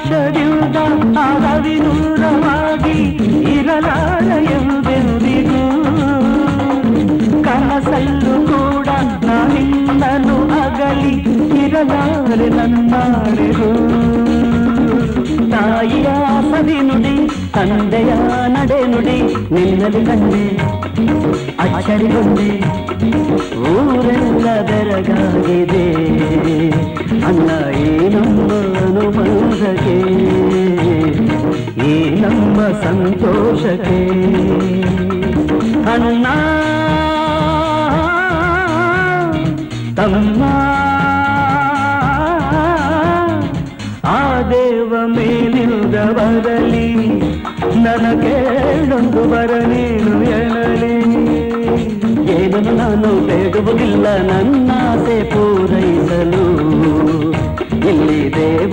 ಆಕಾಶದಿಂದ ಆದವಿನೂರವಾಗಿ ಇರಲಾರೆಂದೆಂದಿಗೂ ಕನಸಲ್ಲೂ ಕೂಡ ನಾನಿನ್ನನು ಅಗಲಿ ಇರಲಾರೆ ನನ್ನಾಳೆಗೂ ತಾಯಿಯ ಸವಿ ನುಡಿ ತಂದೆಯ ನಡೆ ನುಡಿ ನಿನ್ನಲ್ಲಿ ಕಂಡೆ ಅಚ್ಚರಿಗೊಂಡೆ ಊರೆಲ್ಲ ಬೆರಗಾಗಿದೆ ಅನ್ನ ಈ ನಮ್ಮ ಅನುಬಂಧಕ್ಕೆ ಈ ನಮ್ಮ ಸಂತೋಷಕ್ಕೆ ಅಣ್ಣ ತಮ್ಮ ಆ ದೇವ ಮೇಲಿಂದ ಬರಲಿ ನನಗೇಳೊಂದು ಬರ ನೀನು ಎಳಲಿ ಏನನ್ನು ನಾನು ಬೇಡುವುದಿಲ್ಲ ನನ್ನಾಸೆ ಪೂರೈಸಲು ಇಲ್ಲಿ ದೇವ